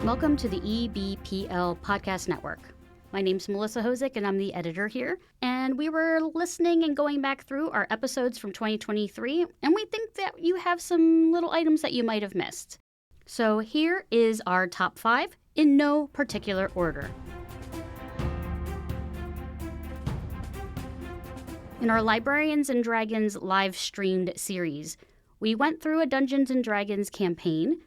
Welcome to the EBPL Podcast Network. My name's Melissa Hozik, and I'm the editor here. And we were listening and going back through our episodes from 2023, and we think that you have some little items that you might have missed. So here is our top 5 in no particular order. In our Librarians and Dragons live-streamed series, we went through a Dungeons & Dragons campaign,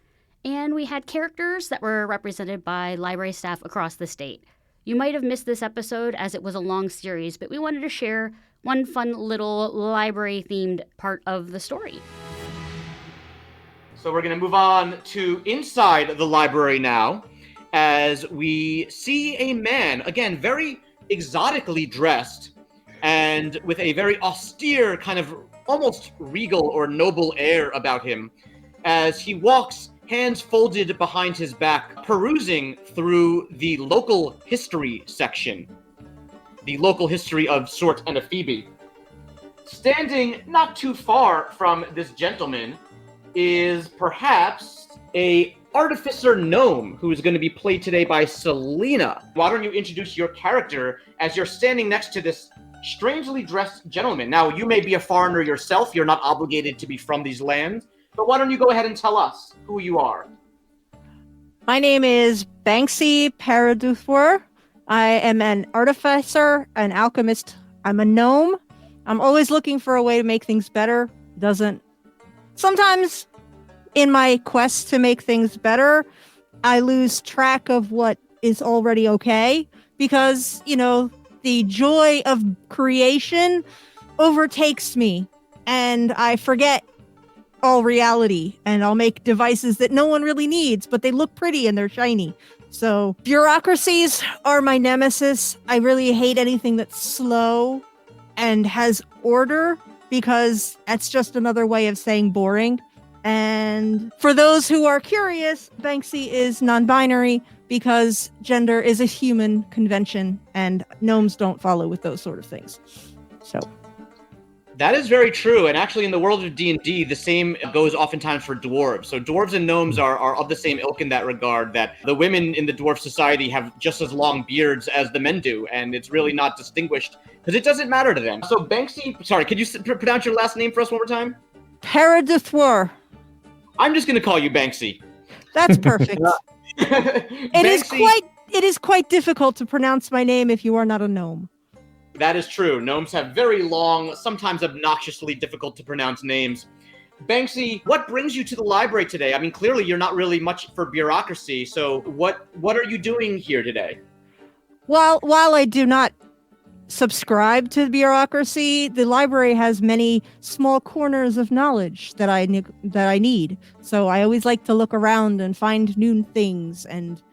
and we had characters that were represented by library staff across the state. You might have missed this episode as it was a long series, but we wanted to share one fun little library-themed part of the story. So we're going to move on to inside the library now, as we see a man, again, very exotically dressed, and with a very austere, kind of almost regal or noble air about him, as he walks hands folded behind his back, perusing through the local history section. The local history of Sort and Ephebi. Standing not too far from this gentleman is perhaps a artificer gnome who is going to be played today by Selena. Why don't you introduce your character as you're standing next to this strangely dressed gentleman? Now, you may be a foreigner yourself. You're not obligated to be from these lands. But why don't you go ahead and tell us who you are? My name is Banksy Paraduthwar. I am an artificer, an alchemist. I'm a gnome. I'm always looking for a way to make things better. Sometimes in my quest to make things better, I lose track of what is already okay because, the joy of creation overtakes me and I forget all reality, and I'll make devices that no one really needs, but they look pretty and they're shiny. So bureaucracies are my nemesis. I really hate anything that's slow and has order because that's just another way of saying boring. And for those who are curious, Banksy is non-binary because gender is a human convention and gnomes don't follow with those sort of things. So that is very true, and actually in the world of D&D, the same goes oftentimes for dwarves. So dwarves and gnomes are of the same ilk in that regard, that the women in the dwarf society have just as long beards as the men do, and it's really not distinguished, because it doesn't matter to them. So Banksy, sorry, could you pronounce your last name for us one more time? Paraduthwar. I'm just going to call you Banksy. That's perfect. It is quite difficult to pronounce my name if you are not a gnome. That is true. Gnomes have very long, sometimes obnoxiously difficult to pronounce names. Banksy, what brings you to the library today? I mean, clearly you're not really much for bureaucracy, so what are you doing here today? While I do not subscribe to bureaucracy, the library has many small corners of knowledge that I need. So I always like to look around and find new things and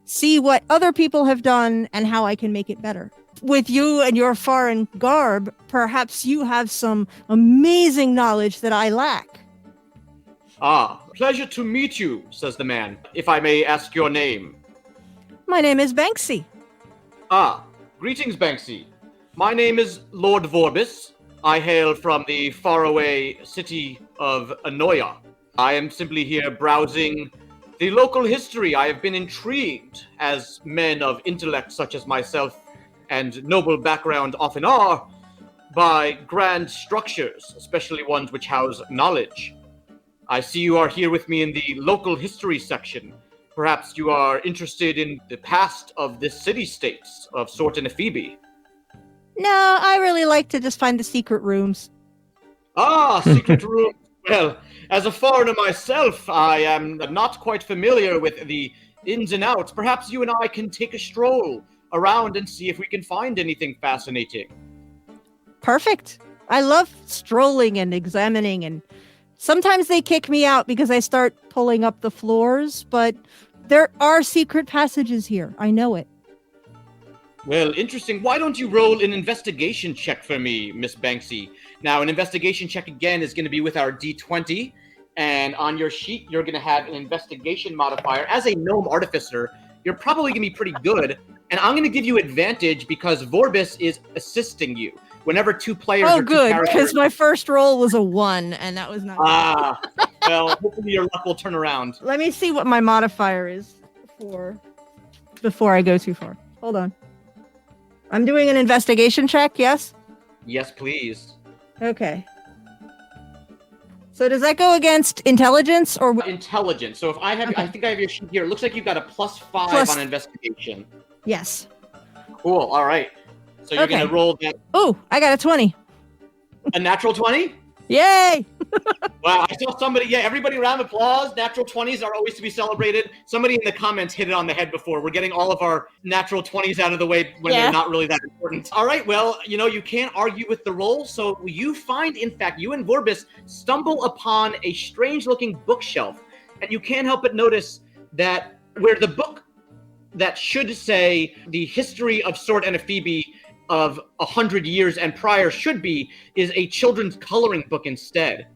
see what other people have done and how I can make it better. With you and your foreign garb, perhaps you have some amazing knowledge that I lack. Ah, pleasure to meet you, says the man. If I may ask your name. My name is Banksy. Ah, greetings, Banksy. My name is Lord Vorbis. I hail from the faraway city of Anoia. I am simply here browsing the local history. I have been intrigued, as men of intellect such as myself and noble background often are, by grand structures, especially ones which house knowledge. I see you are here with me in the local history section. Perhaps you are interested in the past of the city-states of Sort and Ephebi. No, I really like to just find the secret rooms. Ah, secret rooms. Well, as a foreigner myself, I am not quite familiar with the ins and outs. Perhaps you and I can take a stroll around and see if we can find anything fascinating. Perfect. I love strolling and examining, and sometimes they kick me out because I start pulling up the floors, but there are secret passages here. I know it. Well, interesting. Why don't you roll an investigation check for me, Miss Banksy? Now, an investigation check again is going to be with our D20, and on your sheet, you're going to have an investigation modifier. As a gnome artificer, you're probably going to be pretty good, and I'm going to give you advantage because Vorbis is assisting you. Whenever two players are good, because my first roll was a 1, and that was not good. Well, hopefully your luck will turn around. Let me see what my modifier is before I go too far. Hold on. I'm doing an investigation check, yes? Yes, please. Okay. So does that go against intelligence or what? Intelligence. So if I have, Okay. I think I have your sheet here. It looks like you've got a +5 Plus- on investigation. Yes. Cool. All right. So you're Okay. gonna roll that Ooh, I got a 20. a natural 20. Yay! Wow, I saw somebody. Yeah, everybody round of applause. Natural 20s are always to be celebrated. Somebody in the comments hit it on the head before. We're getting all of our natural 20s out of the way when Yeah. they're not really that important. All right, well, you can't argue with the roll. So you find, in fact, you and Vorbis stumble upon a strange-looking bookshelf. And you can't help but notice that where the book that should say the history of Sword and Ephebi of 100 years and prior should be is a children's coloring book instead.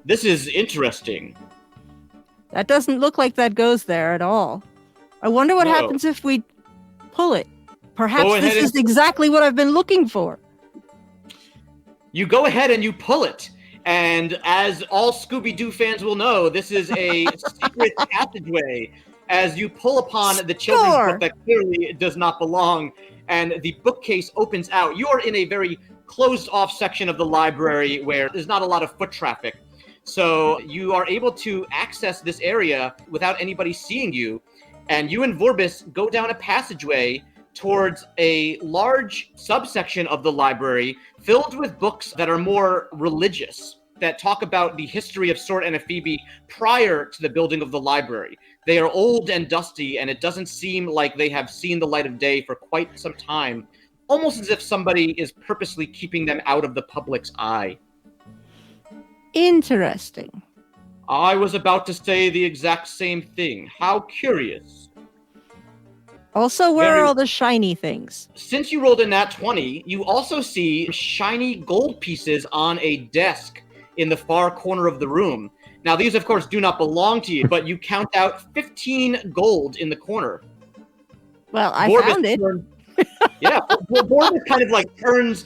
This is interesting. That doesn't look like that goes there at all. I wonder what No. happens if we pull it. Perhaps Go ahead this is and- exactly what I've been looking for. You go ahead and you pull it. And as all Scooby-Doo fans will know, this is a secret passageway. As you pull upon the children's Sure. book that clearly does not belong, and the bookcase opens out. You are in a very closed-off section of the library where there's not a lot of foot traffic. So you are able to access this area without anybody seeing you. And you and Vorbis go down a passageway towards a large subsection of the library filled with books that are more religious, that talk about the history of Sword and Ephebi prior to the building of the library. They are old and dusty, and it doesn't seem like they have seen the light of day for quite some time, almost as if somebody is purposely keeping them out of the public's eye. Interesting. I was about to say the exact same thing. How curious. Also, where Very- are all the shiny things? Since you rolled a nat 20, you also see shiny gold pieces on a desk in the far corner of the room. Now, these, of course, do not belong to you, but you count out 15 gold in the corner. Well, I Vorbis found it. Yeah, Vorbis kind of like turns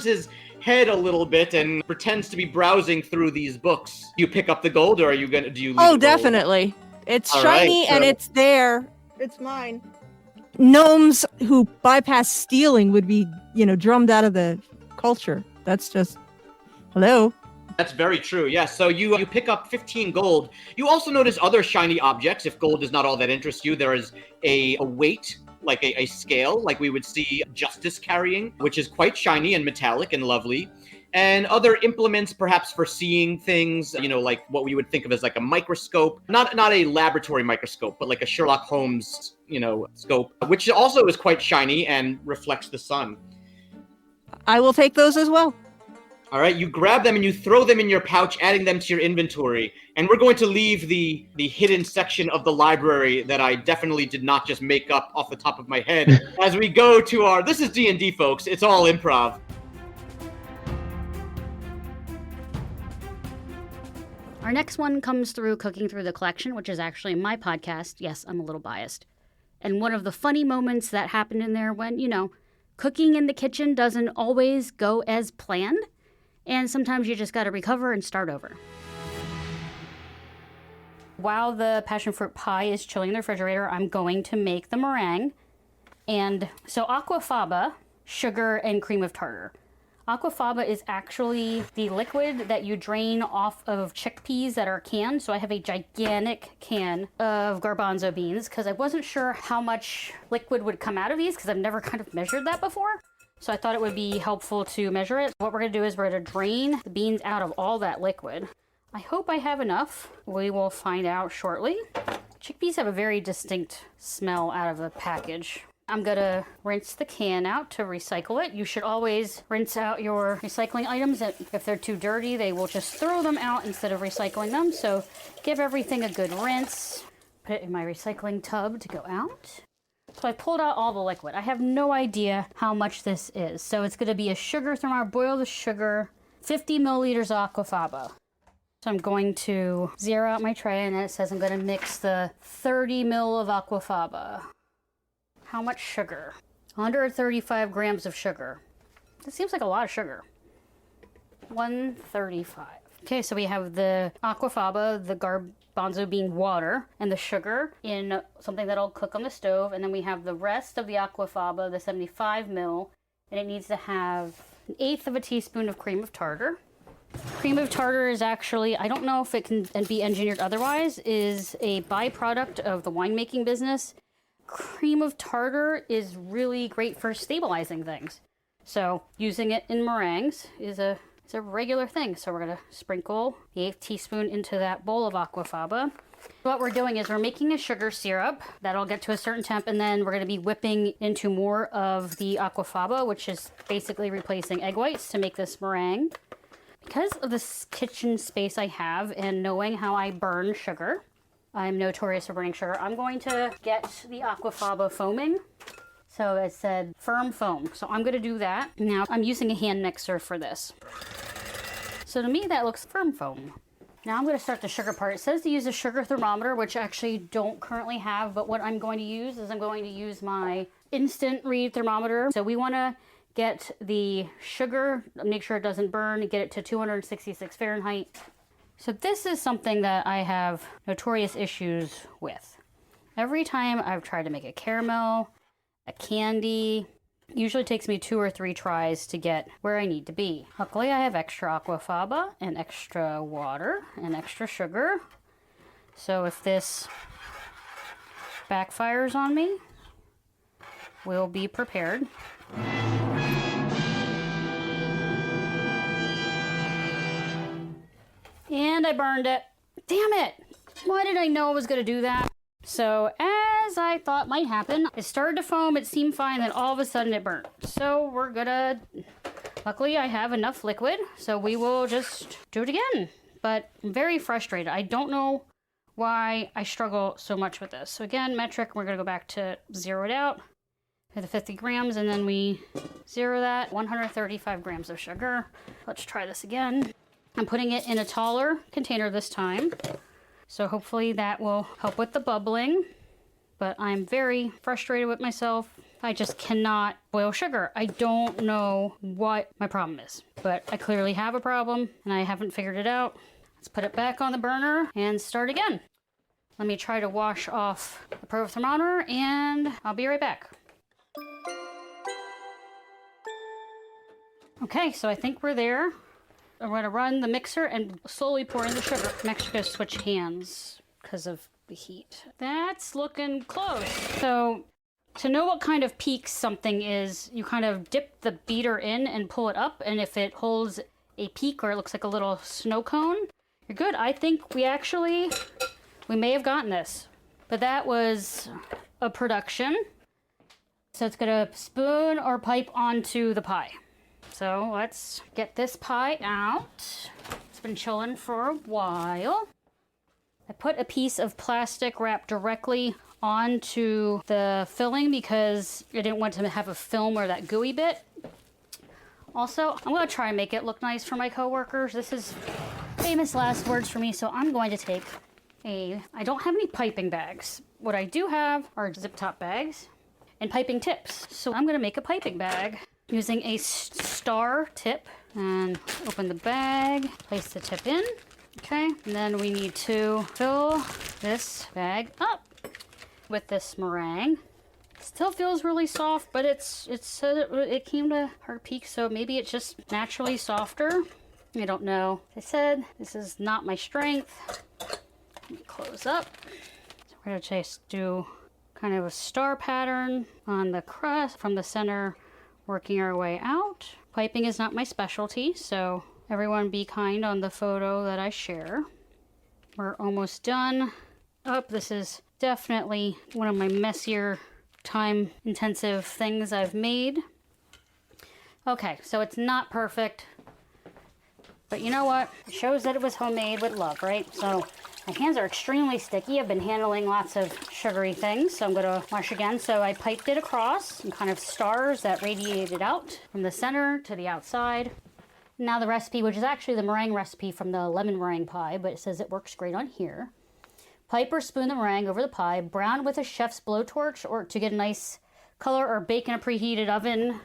his head a little bit and pretends to be browsing through these books. You pick up the gold, or do you leave Oh, it roll? definitely. It's All right, shiny and so- it's there. It's mine. Gnomes who bypass stealing would be, drummed out of the culture. That's just, hello. That's very true. Yes. So you pick up 15 gold. You also notice other shiny objects. If gold does not all that interest you, there is a weight, like a scale, like we would see Justice carrying, which is quite shiny and metallic and lovely. And other implements, perhaps for seeing things, like what we would think of as like a microscope, not a laboratory microscope, but like a Sherlock Holmes, scope, which also is quite shiny and reflects the sun. I will take those as well. All right, you grab them and you throw them in your pouch, adding them to your inventory. And we're going to leave the hidden section of the library that I definitely did not just make up off the top of my head as we go to this is D&D, folks. It's all improv. Our next one comes through Cooking Through the Collection, which is actually my podcast. Yes, I'm a little biased. And one of the funny moments that happened in there when, cooking in the kitchen doesn't always go as planned. And sometimes you just got to recover and start over. While the passion fruit pie is chilling in the refrigerator, I'm going to make the meringue. And so aquafaba, sugar, and cream of tartar. Aquafaba is actually the liquid that you drain off of chickpeas that are canned. So I have a gigantic can of garbanzo beans because I wasn't sure how much liquid would come out of these because I've never kind of measured that before. So I thought it would be helpful to measure it. What we're gonna do is we're gonna drain the beans out of all that liquid. I hope I have enough. We will find out shortly. Chickpeas have a very distinct smell out of the package. I'm gonna rinse the can out to recycle it. You should always rinse out your recycling items. If they're too dirty, they will just throw them out instead of recycling them. So give everything a good rinse. Put it in my recycling tub to go out. So I pulled out all the liquid. I have no idea how much this is. So it's gonna be a sugar thermometer, boil the sugar, 50 milliliters of aquafaba. So I'm going to zero out my tray and it says I'm gonna mix the 30 ml of aquafaba. How much sugar? 135 grams of sugar. That seems like a lot of sugar. 135. Okay, so we have the aquafaba, the garbanzo bean water, and the sugar in something that'll cook on the stove. And then we have the rest of the aquafaba, the 75 ml, and it needs to have 1/8 of a teaspoon of cream of tartar. Cream of tartar is actually, I don't know if it can be engineered otherwise, is a byproduct of the winemaking business. Cream of tartar is really great for stabilizing things. So using it in meringues is a regular thing. So we're going to sprinkle the 1/8 teaspoon into that bowl of aquafaba. What we're doing is we're making a sugar syrup that'll get to a certain temp, and then we're going to be whipping into more of the aquafaba, which is basically replacing egg whites to make this meringue. Because of this kitchen space I have and knowing how I burn sugar, I'm notorious for burning sugar, I'm going to get the aquafaba foaming. So it said firm foam. So I'm going to do that. Now I'm using a hand mixer for this. So to me that looks firm foam. Now I'm going to start the sugar part. It says to use a sugar thermometer, which I actually don't currently have, but what I'm going to use is I'm going to use my instant read thermometer. So we want to get the sugar, make sure it doesn't burn, get it to 266 Fahrenheit. So this is something that I have notorious issues with. Every time I've tried to make a caramel, a candy, it usually takes me 2 or 3 tries to get where I need to be. Luckily I have extra aquafaba and extra water and extra sugar. So if this backfires on me, we'll be prepared. And I burned it. Damn it! Why did I know I was going to do that? So as I thought might happen, it started to foam, it seemed fine, then all of a sudden it burnt. So we're gonna, luckily I have enough liquid, so we will just do it again. But I'm very frustrated. I don't know why I struggle so much with this. So again, metric, we're gonna go back to zero it out to the 50 grams, and then we zero that, 135 grams of sugar. Let's try this again. I'm putting it in a taller container this time. So hopefully that will help with the bubbling, but I'm very frustrated with myself. I just cannot boil sugar. I don't know what my problem is, but I clearly have a problem and I haven't figured it out. Let's put it back on the burner and start again. Let me try to wash off the probe thermometer and I'll be right back. Okay, so I think we're there. I'm going to run the mixer and slowly pour in the sugar. I'm actually going to switch hands because of the heat. That's looking close. So to know what kind of peak something is, you kind of dip the beater in and pull it up. And if it holds a peak or it looks like a little snow cone, you're good. I think we may have gotten this. But that was a production. So it's going to spoon or pipe onto the pie. So let's get this pie out. It's been chilling for a while. I put a piece of plastic wrap directly onto the filling because I didn't want to have a film or that gooey bit. Also, I'm going to try and make it look nice for my coworkers. This is famous last words for me, so I'm going to take I don't have any piping bags. What I do have are zip top bags and piping tips. So I'm going to make a piping bag using a star tip, and open the bag, place the tip in. Okay, and then we need to fill this bag up with this meringue. Still feels really soft, but it came to hard peak, so maybe it's just naturally softer. I don't know. I said this is not my strength. Let me close up. So we're gonna just do kind of a star pattern on the crust from the center, working our way out. Piping is not my specialty, so everyone be kind on the photo that I share. We're almost done. Oh, this is definitely one of my messier, time-intensive things I've made. Okay, so it's not perfect, but you know what? It shows that it was homemade with love, right? So my hands are extremely sticky. I've been handling lots of sugary things, so I'm going to wash again. So I piped it across in kind of stars that radiated out from the center to the outside. Now the recipe, which is actually the meringue recipe from the lemon meringue pie, but it says it works great on here. Pipe or spoon the meringue over the pie, brown with a chef's blowtorch or to get a nice color, or bake in a preheated oven.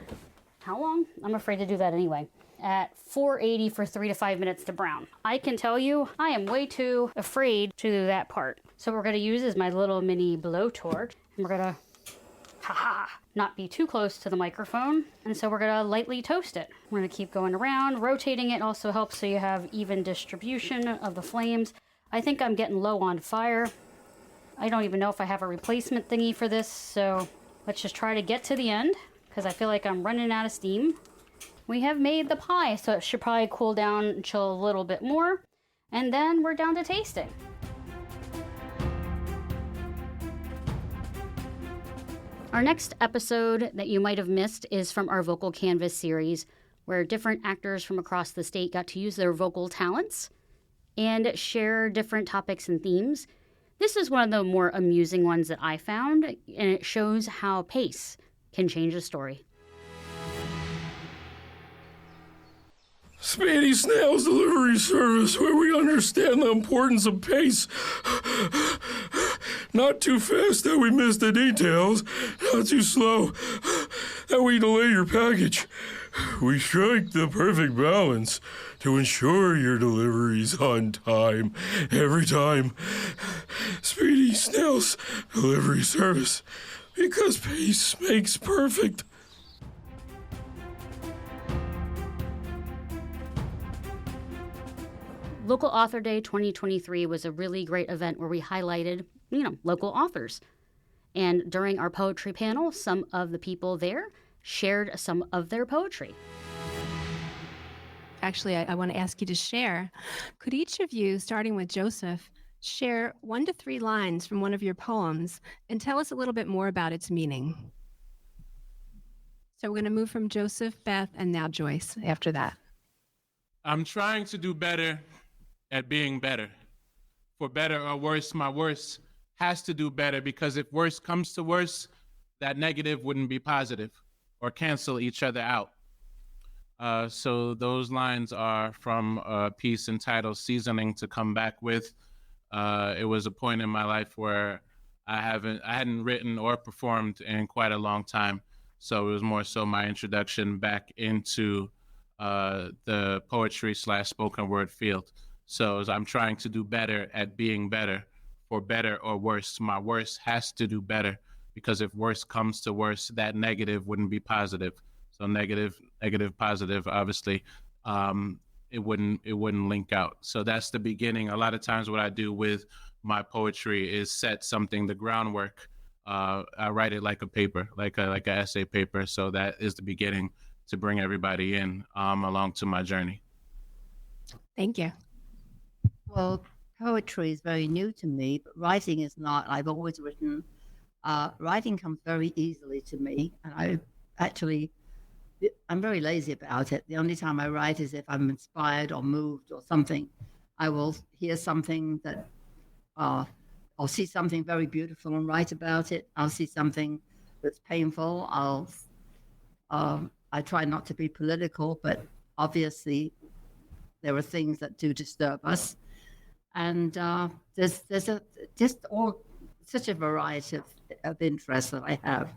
How long? I'm afraid to do that anyway. at 480 for 3 to 5 minutes to brown. I can tell you, I am way too afraid to do that part. So what we're gonna use is my little mini blowtorch. And we're gonna, not be too close to the microphone. And so we're gonna lightly toast it. We're gonna keep going around. Rotating it also helps so you have even distribution of the flames. I think I'm getting low on fire. I don't even know if I have a replacement thingy for this, so let's just try to get to the end, because I feel like I'm running out of steam. We have made the pie, so it should probably cool down and chill a little bit more. And then we're down to tasting. Our next episode that you might have missed is from our Vocal Canvas series, where different actors from across the state got to use their vocal talents and share different topics and themes. This is one of the more amusing ones that I found, and it shows how pace can change a story. Speedy Snail's delivery service, where we understand the importance of pace. Not too fast that we miss the details, not too slow that we delay your package. We strike the perfect balance to ensure your delivery's on time every time. Speedy Snail's delivery service, because pace makes perfect. Local Author Day 2023 was a really great event where we highlighted, local authors. And during our poetry panel, some of the people there shared some of their poetry. Actually, I want to ask you to share. Could each of you, starting with Joseph, share 1 to 3 lines from one of your poems and tell us a little bit more about its meaning? So we're going to move from Joseph, Beth, and now Joyce after that. I'm trying to do better at being better. For better or worse, my worse has to do better, because if worse comes to worse, that negative wouldn't be positive or cancel each other out. So those lines are from a piece entitled Seasoning to Come Back With. It was a point in my life where I hadn't written or performed in quite a long time. So it was more so my introduction back into the poetry / spoken word field. So as I'm trying to do better at being better. For better or worse, my worse has to do better, because if worse comes to worse, that negative wouldn't be positive. So negative, positive, obviously, it wouldn't link out. So that's the beginning. A lot of times what I do with my poetry is set something, the groundwork. I write it like a paper, like a essay paper. So that is the beginning to bring everybody in along to my journey. Thank you. Well, poetry is very new to me, but writing is not. I've always written. Writing comes very easily to me, and I'm very lazy about it. The only time I write is if I'm inspired or moved or something. I will hear something that, I'll see something very beautiful and write about it. I'll see something that's painful. I try not to be political, but obviously there are things that do disturb us. And there's such a variety of interests that I have.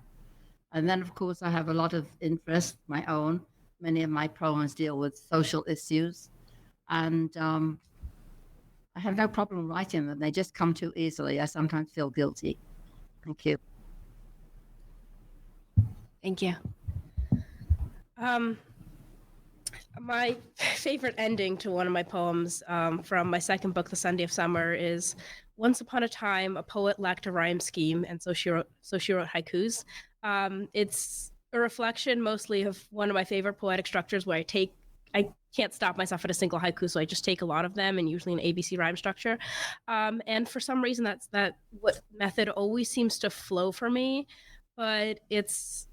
And then, of course, I have a lot of interests, my own. Many of my poems deal with social issues. And I have no problem writing them. They just come too easily. I sometimes feel guilty. Thank you. Thank you. My favorite ending to one of my poems from my second book, The Sunday of Summer, is once upon a time, a poet lacked a rhyme scheme, and so she wrote haikus. It's a reflection mostly of one of my favorite poetic structures where I can't stop myself at a single haiku, so I just take a lot of them, and usually an ABC rhyme structure. And for some reason, that method always seems to flow for me, but it's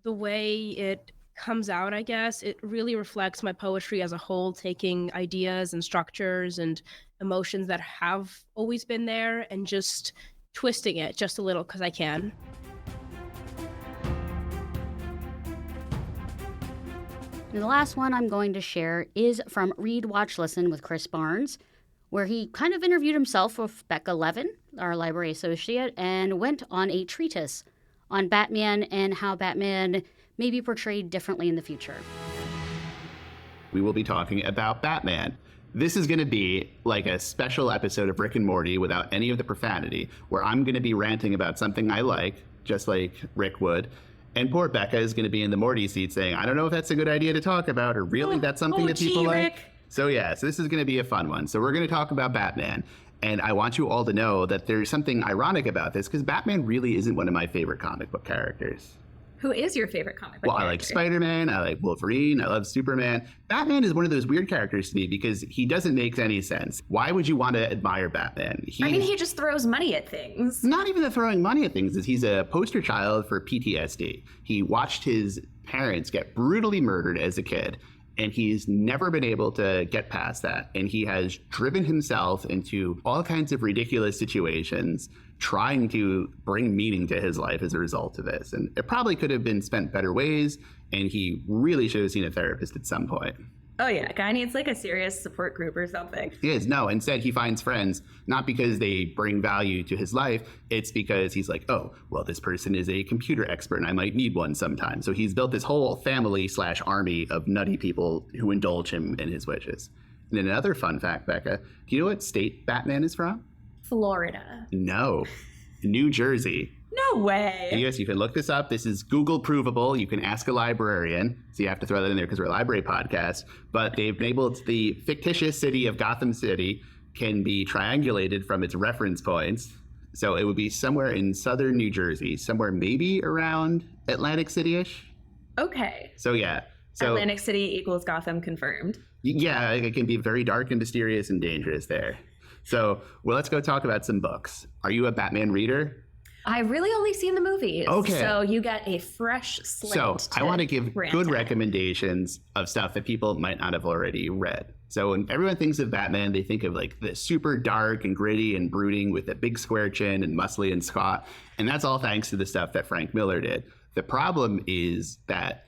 the way it comes out, I guess. It really reflects my poetry as a whole, taking ideas and structures and emotions that have always been there and just twisting it just a little because I can. And the last one I'm going to share is from Read, Watch, Listen with Chris Barnes, where he kind of interviewed himself with Becca Levin, our library associate, and went on a treatise on Batman and how Batman may be portrayed differently in the future. we will be talking about Batman. This is going to be like a special episode of Rick and Morty without any of the profanity, where I'm going to be ranting about something I like, just like Rick would. And poor Becca is going to be in the Morty seat saying, I don't know if that's a good idea to talk about, or really that's something that people like. Rick. So this is going to be a fun one. So we're going to talk about Batman. And I want you all to know that there's something ironic about this, because Batman really isn't one of my favorite comic book characters. Who is your favorite comic book Well, character? I like Spider-Man, I like Wolverine, I love Superman. Batman is one of those weird characters to me because he doesn't make any sense. Why would you want to admire Batman? He just throws money at things. Not even the throwing money at things, is he's a poster child for PTSD. He watched his parents get brutally murdered as a kid, and he's never been able to get past that. And he has driven himself into all kinds of ridiculous situations, trying to bring meaning to his life as a result of this. And it probably could have been spent better ways, and he really should have seen a therapist at some point. Oh yeah, guy needs like a serious support group or something. He is. No, instead he finds friends, not because they bring value to his life, it's because he's like, oh, well, this person is a computer expert and I might need one sometime. So he's built this whole family/army of nutty people who indulge him in his wishes. And another fun fact, Becca, do you know what state Batman is from? Florida. No, New Jersey. No way. Yes, you can look this up. This is Google provable. You can ask a librarian. So you have to throw that in there because we're a library podcast. But they've been able to, the fictitious city of Gotham City can be triangulated from its reference points. So it would be somewhere in southern New Jersey, somewhere maybe around Atlantic City-ish. Okay. So yeah. So Atlantic City equals Gotham confirmed. Yeah, it can be very dark and mysterious and dangerous there. So, well, let's go talk about some books. Are you a Batman reader? I've really only seen the movies. Okay. So you get a fresh slate. So I want to give rant good at. recommendations of stuff that people might not have already read. So when everyone thinks of Batman, they think of like the super dark and gritty and brooding with a big square chin and muscly and squat. And that's all thanks to the stuff that Frank Miller did. The problem is that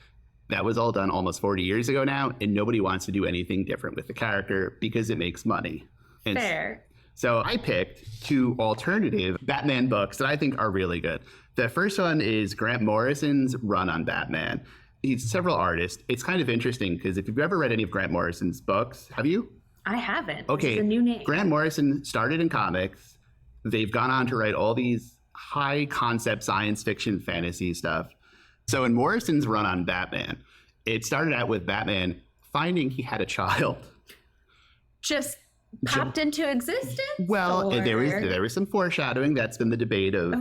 was all done almost 40 years ago now, and nobody wants to do anything different with the character because it makes money. And Fair. So I picked two alternative Batman books that I think are really good. The first one is Grant Morrison's run on Batman. He's several artists. It's kind of interesting because if you've ever read any of Grant Morrison's books, have you? I haven't. Okay. This is a new name. Grant Morrison started in comics. They've gone on to write all these high concept science fiction fantasy stuff. So in Morrison's run on Batman, it started out with Batman finding he had a child. Just popped into existence? Well, or... there was some foreshadowing. That's been the debate of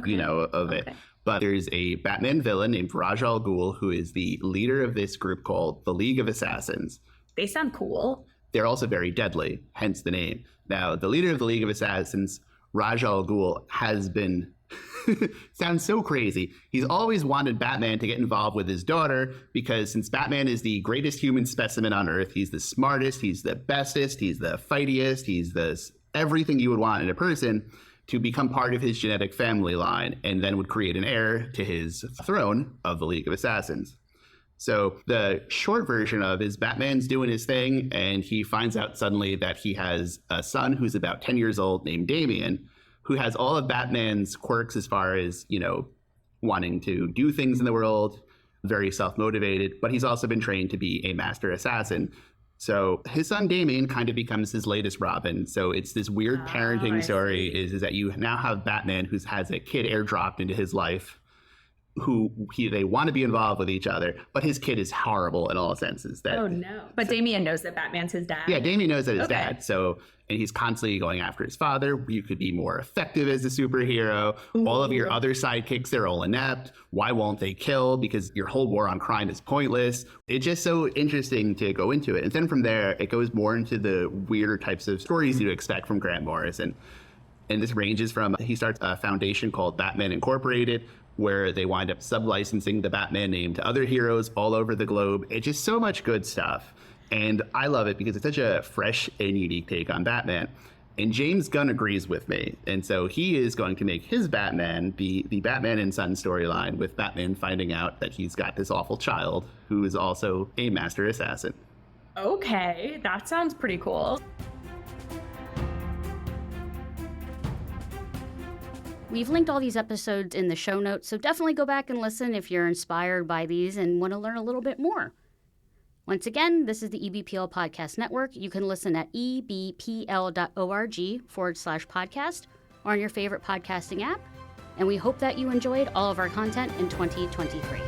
it. But there's a Batman villain named Ra's al Ghul who is the leader of this group called the League of Assassins. They sound cool. They're also very deadly, hence the name. Now, the leader of the League of Assassins, Ra's al Ghul, has been sounds so crazy. He's always wanted Batman to get involved with his daughter because since Batman is the greatest human specimen on Earth, he's the smartest, he's the bestest, he's the fightiest, he's the everything you would want in a person, to become part of his genetic family line and then would create an heir to his throne of the League of Assassins. So the short version of is Batman's doing his thing and he finds out suddenly that he has a son who's about 10 years old named Damian, who has all of Batman's quirks as far as, wanting to do things in the world, very self-motivated, but he's also been trained to be a master assassin. So his son Damian kind of becomes his latest Robin. So it's this weird parenting story is that you now have Batman who has a kid airdropped into his life who they want to be involved with each other, but his kid is horrible in all senses. Oh no. But Damian knows that Batman's his dad. Yeah, Damian knows that his dad. So, and he's constantly going after his father. You could be more effective as a superhero. Ooh. All of your other sidekicks, they're all inept. Why won't they kill? Because your whole war on crime is pointless. It's just so interesting to go into it. And then from there, it goes more into the weirder types of stories you'd expect from Grant Morrison. And this ranges from, he starts a foundation called Batman Incorporated, where they wind up sub-licensing the Batman name to other heroes all over the globe. It's just so much good stuff. And I love it because it's such a fresh and unique take on Batman. And James Gunn agrees with me. And so he is going to make his Batman the Batman and Son storyline, with Batman finding out that he's got this awful child who is also a master assassin. Okay, that sounds pretty cool. We've linked all these episodes in the show notes, so definitely go back and listen if you're inspired by these and want to learn a little bit more. Once again, this is the EBPL Podcast Network. You can listen at ebpl.org/podcast or on your favorite podcasting app. And we hope that you enjoyed all of our content in 2023.